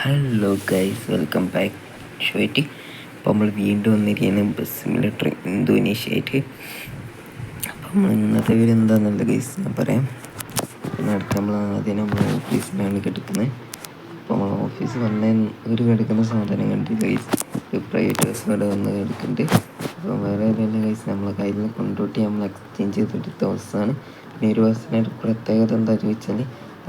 Hello guys, welcome back ഷോയ്റ്റ്. അപ്പോൾ നമ്മൾ വീണ്ടും വന്നിരിക്കുന്നത് ബസ് സിമുലേറ്റർ ഇന്തോനേഷ്യ. അപ്പോൾ നമ്മൾ ഇന്നത്തെ വീട് എന്താണെന്നുള്ള ഗൈസ് ഞാൻ പറയാം. അടുത്ത് നമ്മൾ ആദ്യം നമ്മൾ ഓഫീസിലാണ് കിടക്കുന്നത്. അപ്പോൾ നമ്മൾ ഓഫീസ് വന്ന ഒരു കിടക്കുന്ന സാധനം കണ്ട് ഗൈസ് പ്രൈവറ്റ് ബസ് ഇവിടെ വന്ന് കിടക്കുന്നുണ്ട്. അപ്പോൾ വേറെ ഏതെങ്കിലും ഗൈസ് നമ്മളെ കയ്യിൽ നിന്ന് കൊണ്ടോട്ടി നമ്മൾ എക്സ്ചേഞ്ച് ചെയ്തെടുത്ത ബസ്സാണ്. പിന്നെ ഒരു ബസ്സിൻ്റെ പ്രത്യേകത എന്താ ചോദിച്ചാൽ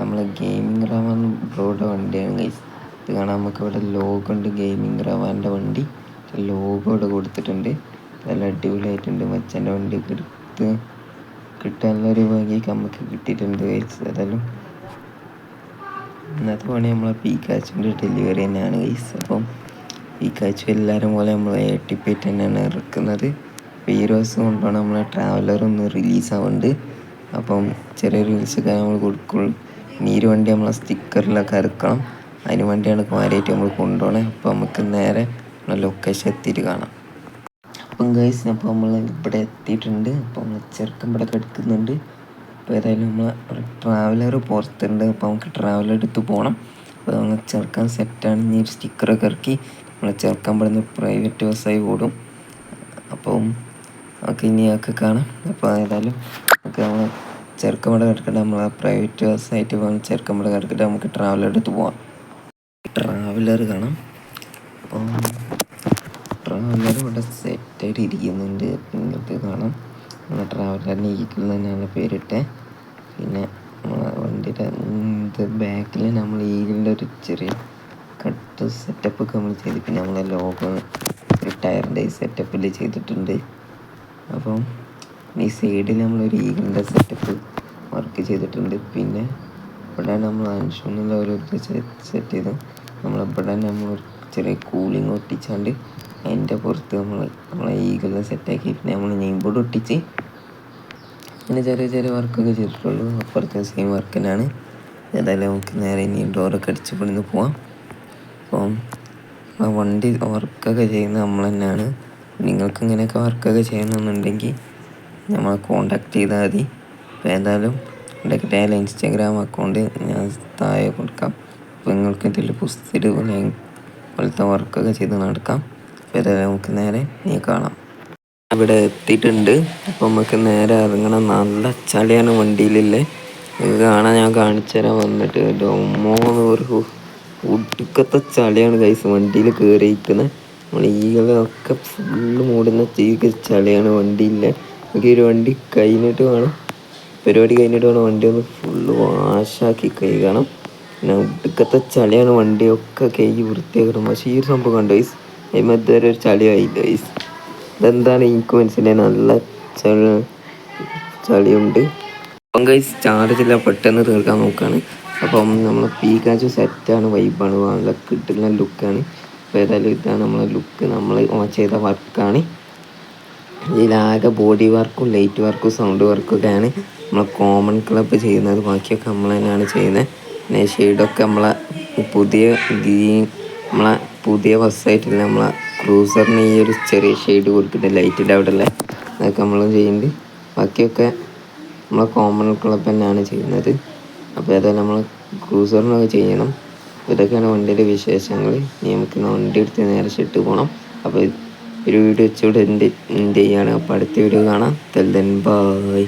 നമ്മളെ ഗെയിമിംഗ് റാവൻ ബ്രോയുടെ വണ്ടിയാണ് ഗൈസ്. ഇത് കാണാൻ നമുക്ക് ഇവിടെ ലോഗോ ഉണ്ട്, ഗെയിമിംഗ് റവാൻ്റെ വണ്ടി ലോഗോ ഇവിടെ കൊടുത്തിട്ടുണ്ട്. നല്ല അടിപൊളിയായിട്ടുണ്ട്. മച്ചൻ്റെ വണ്ടി എടുത്ത് കിട്ടാനുള്ളൊരു വകയൊക്കെ നമുക്ക് കിട്ടിയിട്ടുണ്ട് ഗൈസ്. ഏതായാലും ഇന്നത്തെ പണി നമ്മളെ പീക്കാച്ചുവിൻ്റെ ഡെലിവറി തന്നെയാണ് ഗൈസ്. അപ്പം പീക്കാച്ചു എല്ലാവരും പോലെ നമ്മൾ ടിപ്പേറ്റ് തന്നെയാണ് ഇറക്കുന്നത്. അപ്പോൾ ഈ ദിവസം കൊണ്ടാണ് നമ്മളെ ട്രാവലർ ഒന്ന് റിലീസാവുന്നുണ്ട്. അപ്പം ചെറിയ റീൽസൊക്കെ നമ്മൾ കൊടുക്കുള്ളൂ. ഇനി ഈ വണ്ടി നമ്മളെ സ്റ്റിക്കറിലൊക്കെ ഇറക്കണം. അതിന് വേണ്ടിയാണ് കാര്യമായിട്ട് നമ്മൾ കൊണ്ടുപോകണത്. അപ്പോൾ നമുക്ക് നേരെ ലൊക്കേഷൻ എത്തിയിട്ട് കാണാം. അപ്പം ഗൈസ്, അപ്പോൾ നമ്മൾ ഇവിടെ എത്തിയിട്ടുണ്ട്. അപ്പോൾ നമ്മൾ ചെറുക്കൻ ഇവിടെ കിടക്കുന്നുണ്ട്. അപ്പോൾ ഏതായാലും നമ്മൾ ട്രാവലർ പുറത്തുണ്ട്. അപ്പോൾ നമുക്ക് ട്രാവലർ എടുത്ത് പോകണം. അപ്പോൾ നമ്മൾ ചെറുക്കാൻ സെറ്റാണ്. ഇനി ഒരു സ്റ്റിക്കറൊക്കെ ഇറക്കി നമ്മൾ ചെറുക്കാൻ ഇവിടുന്ന് പ്രൈവറ്റ് ബസ്സായി ഓടും. അപ്പം നമുക്ക് ഇനിയൊക്കെ കാണാം. അപ്പോൾ ഏതായാലും നമുക്ക് നമ്മൾ ചെറുക്കൻ ഇവിടെ കിടക്കട്ടെ. നമ്മൾ പ്രൈവറ്റ് ബസ്സായിട്ട് പോകാൻ ചെറുക്കൻ ഇവിടെ കിടക്കട്ടെ. നമുക്ക് ട്രാവലർ എടുത്ത് പോകാം. ട്രാവലർ കാണാം. അപ്പം ട്രാവലർ ഇവിടെ സെറ്റായിട്ട് ഇരിക്കുന്നുണ്ട്. നിങ്ങൾക്ക് കാണാം നമ്മളെ ട്രാവലറിന് ഈഗിൾ തന്നെയാണ് പേരിട്ടെ. പിന്നെ നമ്മളെ വണ്ടിയുടെ ബാക്കിൽ നമ്മൾ ഈഗിളിൻ്റെ ഒരു ചെറിയ കട്ട് സെറ്റപ്പൊക്കെ നമ്മൾ ചെയ്ത്, പിന്നെ നമ്മളെ ലോഗോ ഒരു ടയറിൻ്റെ സെറ്റപ്പിൽ ചെയ്തിട്ടുണ്ട്. അപ്പം ഈ സൈഡിൽ നമ്മളൊരു ഈഗിളിൻ്റെ സെറ്റപ്പ് വർക്ക് ചെയ്തിട്ടുണ്ട്. പിന്നെ ഇവിടെ നമ്മൾ അൻഷൂന്നുള്ള ഒരു സെറ്റ് ചെയ്ത് നമ്മളിവിടെ നമ്മൾ ചെറിയ കൂളിങ് ഒട്ടിച്ചാണ്ട് അതിൻ്റെ പുറത്ത് നമ്മളെ ഈഗിളിനെ സെറ്റാക്കി പിന്നെ നമ്മൾ നെയിം ബോർഡ് ഒട്ടിച്ച് അങ്ങനെ ചെറിയ ചെറിയ വർക്കൊക്കെ ചെയ്തിട്ടുള്ളൂ. അപ്പുറത്തെ സെയിം വർക്ക് തന്നെയാണ്. ഏതായാലും നമുക്ക് നേരെ ഇനി ഡോറൊക്കെ അടിച്ച് പണിന്ന് പോവാം. അപ്പം വണ്ടി വർക്കൊക്കെ ചെയ്യുന്നത് നമ്മൾ തന്നെയാണ്. നിങ്ങൾക്ക് ഇങ്ങനെയൊക്കെ വർക്കൊക്കെ ചെയ്യണമെന്നുണ്ടെങ്കിൽ നമ്മളെ കോണ്ടാക്ട് ചെയ്താൽ മതി. അപ്പോൾ ഏതായാലും എൻ്റെ ഇൻസ്റ്റാഗ്രാം അക്കൗണ്ട് ഞാൻ താഴെ കൊടുക്കാം. അപ്പോൾ നിങ്ങൾക്ക് ഇതിൽ പുസ്തകം പോലത്തെ വർക്കൊക്കെ ചെയ്ത് നടക്കാം. അപ്പോൾ ഏതായാലും നമുക്ക് നേരെ കാണാം. ഇവിടെ എത്തിയിട്ടുണ്ട്. അപ്പോൾ നമുക്ക് നേരെ ഇറങ്ങണം. നല്ല ചളിയാണ് വണ്ടിയിലില്ലേ. ഇത് കാണാൻ ഞാൻ കാണിച്ചു തരാൻ വന്നിട്ട് ഒരു ഒടുക്കത്തെ ചളിയാണ് ഗൈസ് വണ്ടിയിൽ കയറിയിരിക്കുന്നത്. നമ്മൾ ഈകളൊക്കെ ഫുള്ള് മൂടുന്ന ചളിയാണ് വണ്ടിയില്ലേ. നമുക്ക് ഒരു വണ്ടി കഴിഞ്ഞിട്ട് വേണം, പരിപാടി കഴിഞ്ഞിട്ട് വേണം വണ്ടി ഒന്ന് ഫുള്ള് വാഷാക്കി കഴുകണം. പിന്നെ ഒടുക്കത്തെ ചളിയാണ് വണ്ടിയൊക്കെ കഴുകി വൃത്തിയാക്കണം. പക്ഷേ ഈ ഒരു സംഭവം കണ്ടോ ഗൈസ്, ഇതുവരെ ഒരു ചളിയായില്ല ഗൈസ്. ഇതെന്താണ് എനിക്ക് മനസ്സിലായി, നല്ല ചളിയുണ്ട്. അപ്പം ഗൈസ് ചാർജില്ല, പെട്ടെന്ന് തീർക്കാൻ നോക്കുകയാണ്. അപ്പം നമ്മൾ പീക്കാച്ചു സെറ്റാണ്, വൈബാണ്, നല്ല കിട്ടുന്ന ലുക്കാണ്. അപ്പോൾ ഏതായാലും ഇതാണ് നമ്മളെ ലുക്ക്. നമ്മൾ ചെയ്ത വർക്കാണ്. ഇതിലാകെ ബോഡി വർക്കും ലൈറ്റ് വർക്കും സൗണ്ട് വർക്കൊക്കെയാണ് നമ്മളെ കോമൺ ക്ലബ്ബ് ചെയ്യുന്നത്. ബാക്കിയൊക്കെ നമ്മൾ തന്നെയാണ് ചെയ്യുന്നത്. പിന്നെ ഷെയ്ഡൊക്കെ നമ്മളെ പുതിയ ബസ്സായിട്ടില്ല, നമ്മളെ ക്രൂസറിന് ഈ ഒരു ചെറിയ ഷെയ്ഡ് കൊടുത്തിട്ട് ലൈറ്റിൻ്റെ അവിടെ ഉള്ള അതൊക്കെ നമ്മൾ ചെയ്യുന്നുണ്ട്. ബാക്കിയൊക്കെ നമ്മളെ കോമൺ ക്ലബ്ബ് തന്നെയാണ് ചെയ്യുന്നത്. അപ്പോൾ ഏതായാലും നമ്മൾ ക്രൂസറിനൊക്കെ ചെയ്യണം. ഇതൊക്കെയാണ് വണ്ടിയുടെ വിശേഷങ്ങൾ. ഇനി നമുക്ക് വണ്ടി എടുത്ത് നേരെ ഷെഡ് പോകണം. അപ്പോൾ ഒരു വീഡിയോ വെച്ചുകൂടെ എന്ത് ചെയ്യാണ്. അപ്പോൾ അടുത്ത വീഡിയോ കാണാം. ബൈ.